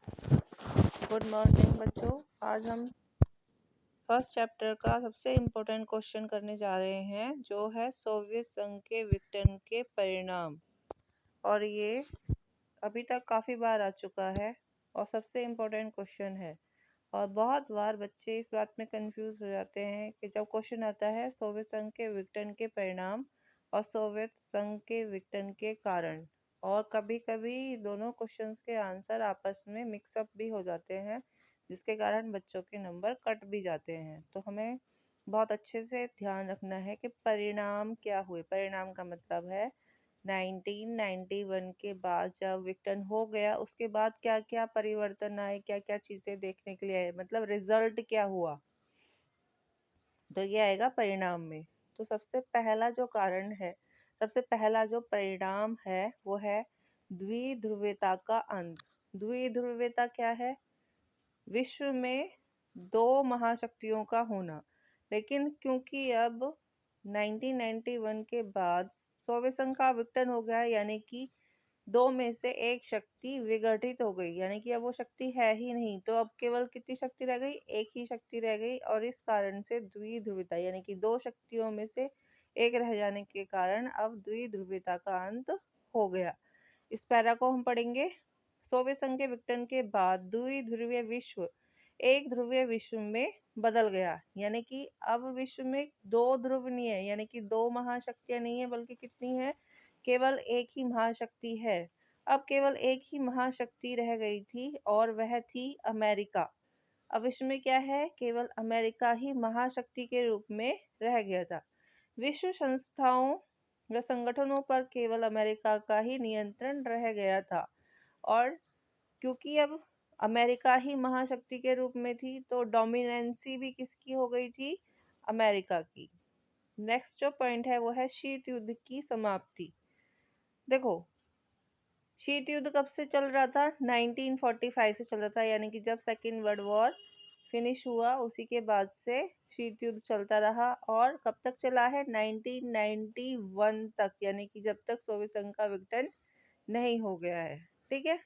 Good morning बच्चों। आज हम फर्स्ट चैप्टर का सबसे इम्पोर्टेंट क्वेश्चन करने जा रहे हैं, जो है सोवियत संघ के विघटन के परिणाम। और ये अभी तक काफ़ी बार आ चुका है और सबसे इम्पोर्टेंट क्वेश्चन है। और बहुत बार बच्चे इस बात में कंफ्यूज हो जाते हैं कि जब क्वेश्चन आता है सोवियत संघ के विघटन के परिणाम और सोवियत संघ के विघटन के कारण, और कभी कभी दोनों क्वेश्चंस के आंसर आपस में मिक्सअप भी हो जाते हैं, जिसके कारण बच्चों के नंबर कट भी जाते हैं। तो हमें बहुत अच्छे से ध्यान रखना है कि परिणाम क्या हुए। परिणाम का मतलब है 1991 के बाद जब विघटन हो गया उसके बाद क्या क्या परिवर्तन आए, क्या क्या चीजें देखने के लिए आए, मतलब रिजल्ट क्या हुआ, तो ये आएगा परिणाम में। तो सबसे पहला जो कारण है, सबसे पहला जो परिणाम है वो है द्विध्रुवीयता का अंत। द्विध्रुवीयता क्या है? विश्व में दो महाशक्तियों का होना। लेकिन क्योंकि अब 1991 के बाद सोवियत संघ का विघटन हो गया, यानी कि दो में से एक शक्ति विघटित हो गई, यानी कि अब वो शक्ति है ही नहीं, तो अब केवल कितनी शक्ति रह गई? एक ही शक्ति रह गई। और इस कारण से द्विध्रुवीयता, यानी कि दो शक्तियों में से एक रह जाने के कारण अब द्विध्रुवीयता का अंत हो गया। इस पैरा को हम पढ़ेंगे। सोवियत संघ के विघटन के बाद द्विध्रुवीय विश्व एक ध्रुवीय विश्व में बदल गया, यानी कि अब विश्व में दो ध्रुव नहीं है, यानी कि दो महाशक्तियां नहीं है, बल्कि कितनी है? केवल एक ही महाशक्ति है। अब केवल एक ही महाशक्ति रह गई थी और वह थी अमेरिका। अब विश्व में क्या है? केवल अमेरिका ही महाशक्ति के रूप में रह गया था। विश्व संस्थाओं व संगठनों पर केवल अमेरिका का ही नियंत्रण रह गया था। और क्योंकि अब अमेरिका ही महाशक्ति के रूप में थी, तो डोमिनेंसी भी किसकी हो गई थी? अमेरिका की। नेक्स्ट जो पॉइंट है वो है शीत युद्ध की समाप्ति। देखो, शीत युद्ध कब से चल रहा था? 1945 से चल रहा था, यानी कि जब सेकेंड वर्ल्ड वॉर फिनिश हुआ उसी के बाद से शीत युद्ध चलता रहा। और कब तक चला है? 1991 तक, यानी कि जब तक सोवियत संघ का विघटन नहीं हो गया है। ठीक है,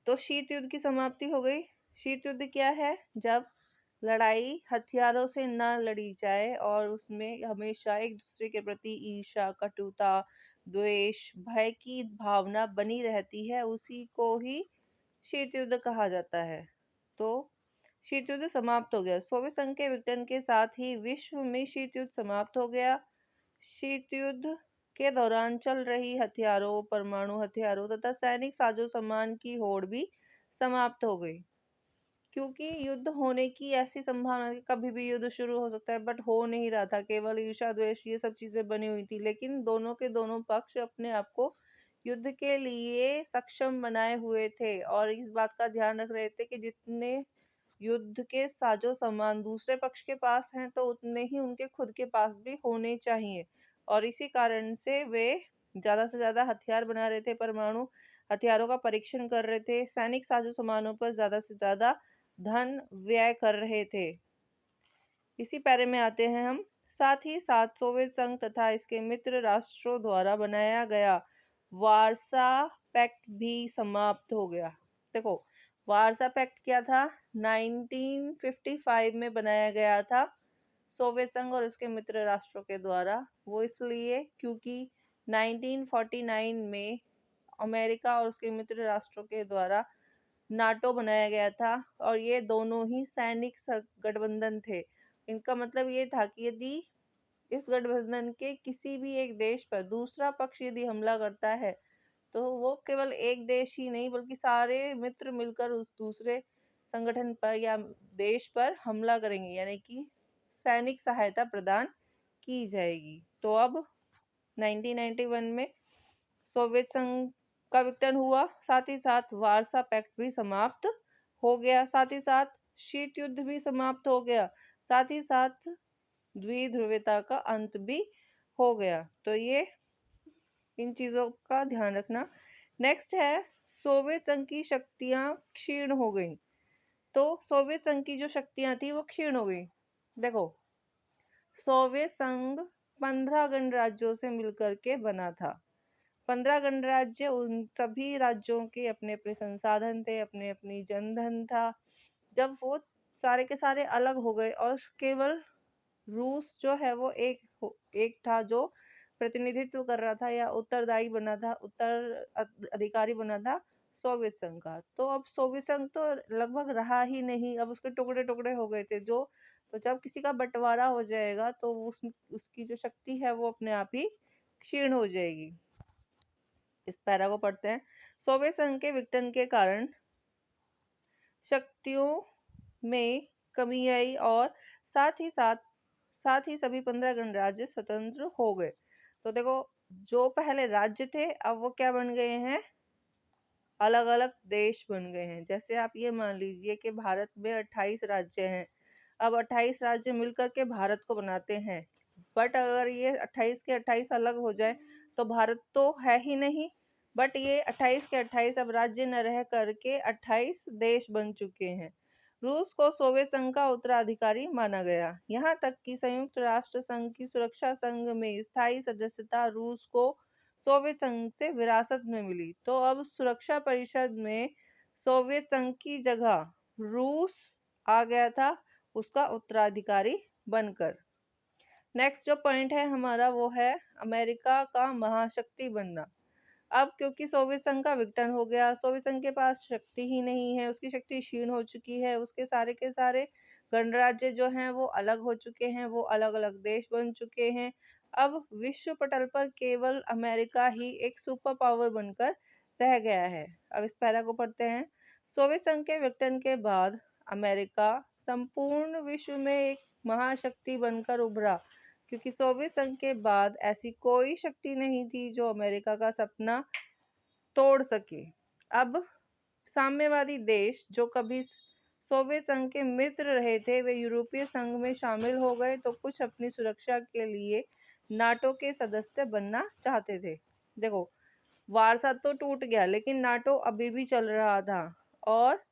तो शीत युद्ध की समाप्ति हो गई। शीत युद्ध क्या है? जब लड़ाई हथियारों से न लड़ी जाए और उसमें हमेशा एक दूसरे के प्रति ईर्ष्या, कटुता, द्वेष, भय की भावना बनी रहती है, उसी को ही शीत युद्ध कहा जाता है। तो शीत युद्ध समाप्त हो गया। सोवियत संघ के विघटन के साथ ही विश्व में शीत युद्ध समाप्त हो गया। शीत युद्ध के दौरान चल रही हथियारों, परमाणु हथियारों तथा सैनिक साजो सामान की होड़ भी समाप्त हो गई। क्योंकि युद्ध होने की ऐसी संभावना थी, कभी भी युद्ध शुरू हो सकता है, बट हो नहीं रहा था। केवल ईर्ष्या, द्वेष, ये सब चीजें बनी हुई थी। लेकिन दोनों के दोनों पक्ष अपने आप को युद्ध के लिए सक्षम बनाए हुए थे और इस बात का ध्यान रख रहे थे कि जितने युद्ध के साजो सामान दूसरे पक्ष के पास हैं, तो उतने ही उनके खुद के पास भी होने चाहिए। और इसी कारण से वे ज्यादा से ज्यादा हथियार बना रहे थे, परमाणु हथियारों का परीक्षण कर रहे थे, सैनिक साजो सामानों पर ज्यादा से ज्यादा धन व्यय कर रहे थे। इसी पैरे में आते हैं हम। साथ ही साथ सोवियत संघ तथा इसके मित्र राष्ट्रों द्वारा बनाया गया वार्सा पैक्ट भी समाप्त हो गया। देखो, वार्सा पैक्ट क्या था? 1955 में बनाया गया था सोवियत संघ और उसके मित्र राष्ट्रों के द्वारा। वो इसलिए क्योंकि 1949 में अमेरिका और उसके मित्र राष्ट्रों के द्वारा नाटो बनाया गया था, और ये दोनों ही सैनिक गठबंधन थे। इनका मतलब ये था कि यदि इस गठबंधन के किसी भी एक देश पर दूसरा पक्ष यदि हमला करता है, तो वो केवल एक देश ही नहीं बल्कि सारे मित्र मिलकर उस दूसरे संगठन पर या देश पर हमला करेंगे, यानी कि सैनिक सहायता प्रदान की जाएगी। तो अब 1991 में सोवियत संघ का विघटन हुआ, साथ ही साथ वार्सा पैक्ट भी समाप्त हो गया, साथ ही साथ शीत युद्ध भी समाप्त हो गया, साथ ही साथ द्विध्रुवीयता का अंत भी हो गया। तो ये इन चीजों का ध्यान रखना। नेक्स्ट है सोवियत संघ की शक्तियां क्षीण हो गई। तो सोवियत संघ की जो शक्तियां थी वो क्षीण हो गई। देखो, सोवियत संघ 15 गणराज्यों से मिलकर के बना था। 15 गणराज्य, उन सभी राज्यों के अपने अपने संसाधन थे, अपने अपनी जनधन था। जब वो सारे के सारे अलग हो गए और केवल रूस जो है वो एक था जो प्रतिनिधित्व कर रहा था या उत्तरदायी बना था, अधिकारी बना था सोवियत संघ का। तो अब सोवियत संघ तो लगभग रहा ही नहीं, अब उसके टुकड़े टुकड़े हो गए थे जो। तो जब किसी का बंटवारा हो जाएगा तो उसकी जो शक्ति है वो अपने आप ही क्षीण हो जाएगी। इस पैरा को पढ़ते हैं। सोवियत संघ के विघटन के कारण शक्तियों में कमी आई और साथ ही सभी 15 गणराज्य स्वतंत्र हो गए। तो देखो, जो पहले राज्य थे अब वो क्या बन गए हैं, अलग अलग देश बन गए हैं। जैसे आप ये मान लीजिए कि भारत में 28 राज्य हैं। अब 28 राज्य मिलकर के भारत को बनाते हैं, बट अगर ये 28 के 28 अलग हो जाए तो भारत तो है ही नहीं। बट ये 28 के 28 अब राज्य न रह करके 28 देश बन चुके हैं। रूस को सोवियत संघ का उत्तराधिकारी माना गया। यहाँ तक कि संयुक्त राष्ट्र संघ की सुरक्षा संघ में स्थायी सदस्यता रूस को सोवियत संघ से विरासत में मिली। तो अब सुरक्षा परिषद में सोवियत संघ की जगह रूस आ गया था उसका उत्तराधिकारी बनकर। नेक्स्ट जो पॉइंट है हमारा वो है अमेरिका का महाशक्ति बनना। अब क्योंकि सोवियत संघ का विघटन हो गया, सोवियत संघ के पास शक्ति ही नहीं है, उसकी शक्ति क्षीण हो चुकी है, उसके सारे के सारे गणराज्य जो हैं वो अलग हो चुके हैं, वो अलग अलग देश बन चुके हैं। अब विश्व पटल पर केवल अमेरिका ही एक सुपर पावर बनकर रह गया है। अब इस पैरा को पढ़ते हैं। सोवियत संघ के विघटन के बाद अमेरिका संपूर्ण विश्व में एक महाशक्ति बनकर उभरा, क्योंकि सोवियत संघ के बाद ऐसी कोई शक्ति नहीं थी जो अमेरिका का सपना तोड़ सके। अब साम्यवादी देश जो कभी सोवियत संघ के मित्र रहे थे वे यूरोपीय संघ में शामिल हो गए, तो कुछ अपनी सुरक्षा के लिए नाटो के सदस्य बनना चाहते थे। देखो, वारसा तो टूट गया लेकिन नाटो अभी भी चल रहा था। और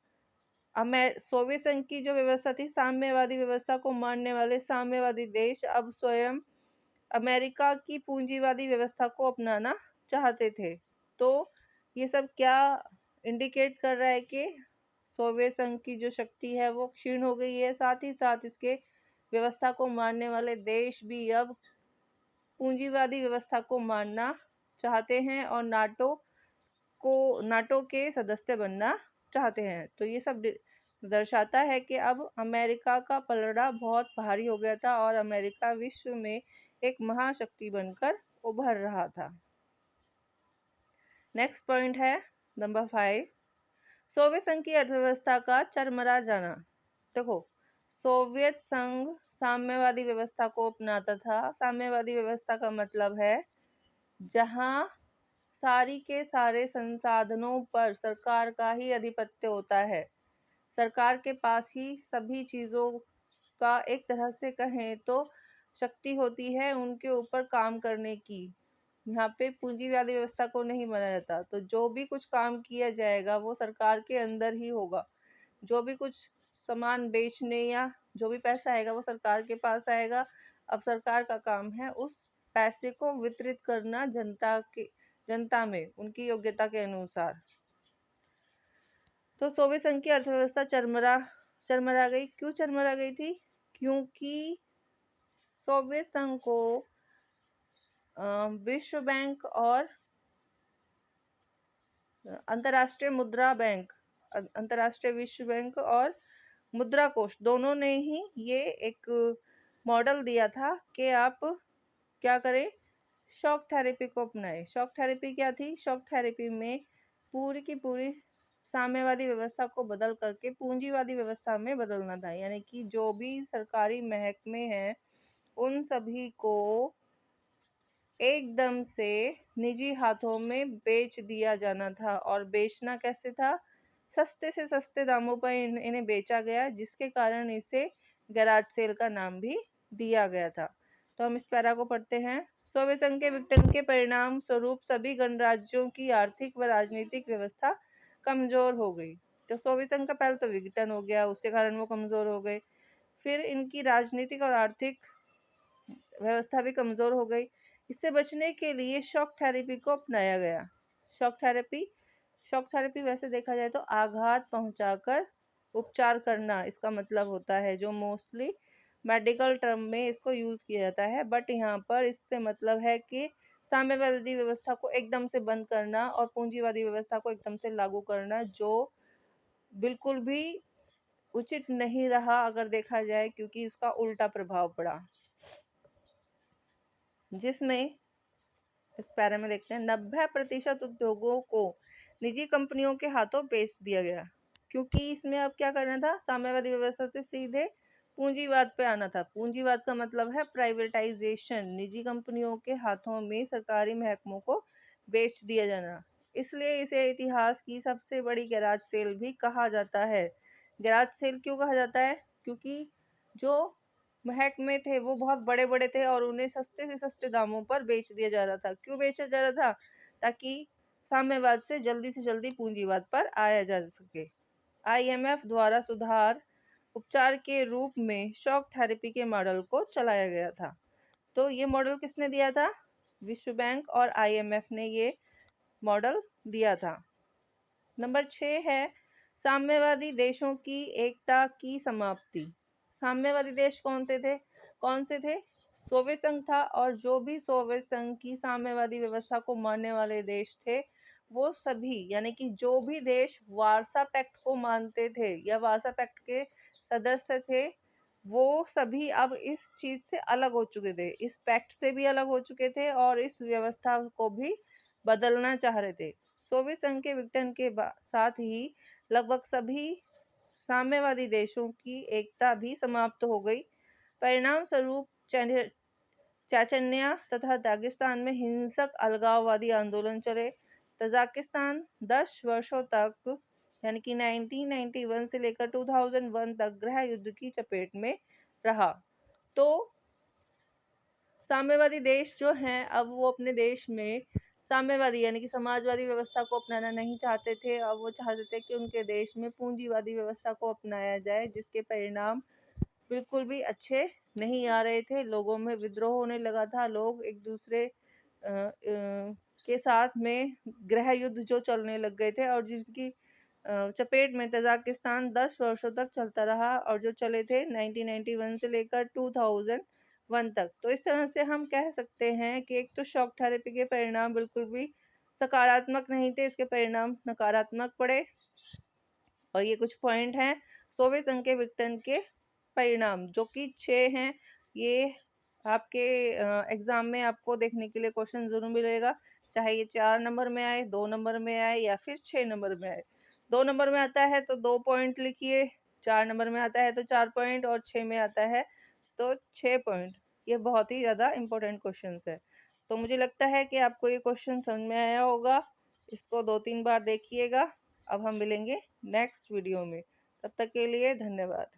सोवियत संघ की जो व्यवस्था थी, साम्यवादी व्यवस्था को मानने वाले साम्यवादी देश अब स्वयं अमेरिका की पूंजीवादी व्यवस्था को अपनाना चाहते थे। तो ये सब क्या इंडिकेट कर रहा है कि सोवियत संघ की जो शक्ति है वो क्षीण हो गई है। साथ ही साथ इसके व्यवस्था को मानने वाले देश भी अब पूंजीवादी व्यवस्था को मानना चाहते हैं और नाटो के सदस्य बनना चाहते हैं। तो ये सब दर्शाता है कि अब अमेरिका का पलड़ा बहुत भारी हो गया था और अमेरिका विश्व में एक महाशक्ति बनकर उभर रहा था। नेक्स्ट पॉइंट है नंबर 5, सोवियत संघ की अर्थव्यवस्था का चरमरा जाना। देखो, सोवियत संघ साम्यवादी व्यवस्था को अपनाता था। साम्यवादी व्यवस्था का मतलब है जहां सारी के सारे संसाधनों पर सरकार का ही आधिपत्य होता है, सरकार के पास ही सभी चीज़ों का एक तरह से कहें तो शक्ति होती है उनके ऊपर काम करने की। यहाँ पे पूंजीवादी व्यवस्था को नहीं माना जाता। तो जो भी कुछ काम किया जाएगा वो सरकार के अंदर ही होगा। जो भी कुछ सामान बेचने या जो भी पैसा आएगा वो सरकार के पास आएगा। अब सरकार का काम है उस पैसे को वितरित करना जनता में उनकी योग्यता के अनुसार। तो सोवियत संघ की अर्थव्यवस्था चरमरा गई। क्यों चरमरा गई थी? क्योंकि सोवियत संघ को विश्व बैंक और अंतर्राष्ट्रीय विश्व बैंक और मुद्रा कोष दोनों ने ही ये एक मॉडल दिया था कि आप क्या करें, शॉक थेरेपी को अपनाएं। शॉक थेरेपी क्या थी? शॉक थेरेपी में पूरी की पूरी साम्यवादी व्यवस्था को बदल करके पूंजीवादी व्यवस्था में बदलना था। यानी कि जो भी सरकारी महकमे हैं उन सभी को एकदम से निजी हाथों में बेच दिया जाना था। और बेचना कैसे था? सस्ते से सस्ते दामों पर इन्हें बेचा गया, जिसके कारण इसे गैराज सेल का नाम भी दिया गया था। तो हम इस पैरा को पढ़ते हैं। सोवियत संघ के विघटन के परिणाम स्वरूप सभी गणराज्यों की आर्थिक व राजनीतिक व्यवस्था कमजोर हो गई। तो सोवियत संघ का पहले तो विघटन हो गया, उसके कारण वो कमजोर हो गए। फिर इनकी राजनीतिक और आर्थिक व्यवस्था भी कमजोर हो गई। इससे बचने के लिए शॉक थेरेपी को अपनाया गया। शॉक थेरेपी वैसे देखा जाए तो आघात पहुंचाकर उपचार करना इसका मतलब होता है, जो मोस्टली मेडिकल टर्म में इसको यूज किया जाता है। बट यहाँ पर इससे मतलब है कि साम्यवादी व्यवस्था को एकदम से बंद करना और पूंजीवादी व्यवस्था को एकदम से लागू करना, जो बिल्कुल भी उचित नहीं रहा अगर देखा जाए, क्योंकि इसका उल्टा प्रभाव पड़ा, जिसमें इस पैरा में देखते हैं 90% उद्योगों को निजी कंपनियों के हाथों बेच दिया गया। क्योंकि इसमें अब क्या करना था, साम्यवादी व्यवस्था से सीधे पूंजीवाद पे आना था। पूंजीवाद का मतलब है प्राइवेटाइजेशन, निजी कंपनियों के हाथों में सरकारी महकमों को बेच दिया जाना। इसलिए इसे इतिहास की सबसे बड़ी गैराज सेल भी कहा जाता है। गैराज सेल क्यों कहा जाता है? क्योंकि जो महकमे थे वो बहुत बड़े बड़े थे और उन्हें सस्ते से सस्ते दामों पर बेच दिया जा रहा था। क्यों बेचा जा रहा था? ताकि साम्यवाद से जल्दी पूंजीवाद पर आया जा सके। आईएमएफ द्वारा सुधार उपचार के रूप में शॉक थेरेपी के मॉडल को चलाया गया था। तो ये मॉडल किसने दिया था? विश्व बैंक और आईएमएफ ने ये मॉडल दिया था। नंबर 6 है साम्यवादी देशों की एकता की समाप्ति। साम्यवादी देश कौन से थे? सोवियत संघ था, और जो भी सोवियत संघ की साम्यवादी व्यवस्था को मानने वाले देश थे, वो सभी, यानी कि जो भी देश वार्सा पैक्ट को मानते थे या वार्सा पैक्ट के सदस्य थे, वो सभी अब इस चीज से अलग हो चुके थे, इस पैक्ट से भी अलग हो चुके थे और इस व्यवस्था को भी बदलना चाह रहे थे। सोवियत संघ के विघटन के साथ ही लगभग सभी साम्यवादी देशों की एकता भी समाप्त हो गई। परिणाम स्वरूप चेचन्या तथा दागिस्तान में हिंसक अलगाववादी आंदोलन चले। तजाकिस्तान 10 वर्षों तक, यानी कि 1991 से लेकर 2001 तक गृह युद्ध की चपेट में रहा। तो साम्यवादी देश जो हैं, अब वो अपने देश में साम्यवादी यानी कि समाजवादी व्यवस्था को अपनाना नहीं चाहते थे। अब वो चाहते थे कि उनके देश में पूंजीवादी व्यवस्था को अपनाया जाए, जिसके परिणाम बिल्कुल भी अच्छे नहीं आ रहे थे। लोगों में विद्रोह होने लगा था, लोग एक दूसरे के साथ में गृह युद्ध जो चलने लग गए थे, और जिनकी चपेट में तजाकिस्तान 10 वर्षों तक चलता रहा, और जो चले थे 1991 से लेकर 2001 तक। तो इस तरह से हम कह सकते हैं कि एक तो शॉक थेरेपी के परिणाम बिल्कुल भी सकारात्मक नहीं थे, इसके परिणाम नकारात्मक पड़े। और ये कुछ पॉइंट हैं सोवियत संघ के विघटन के परिणाम, जो कि 6 हैं। ये आपके एग्जाम में आपको देखने के लिए क्वेश्चन जरूर मिलेगा, चाहे ये 4 नंबर में आए, 2 नंबर में आए या फिर 6 नंबर में आए। 2 नंबर में आता है तो 2 पॉइंट लिखिए, 4 नंबर में आता है तो 4 पॉइंट, और 6 में आता है तो 6 पॉइंट। ये बहुत ही ज़्यादा इंपॉर्टेंट क्वेश्चन है। तो मुझे लगता है कि आपको ये क्वेश्चन समझ में आया होगा। इसको 2-3 बार देखिएगा। अब हम मिलेंगे नेक्स्ट वीडियो में। तब तक के लिए धन्यवाद।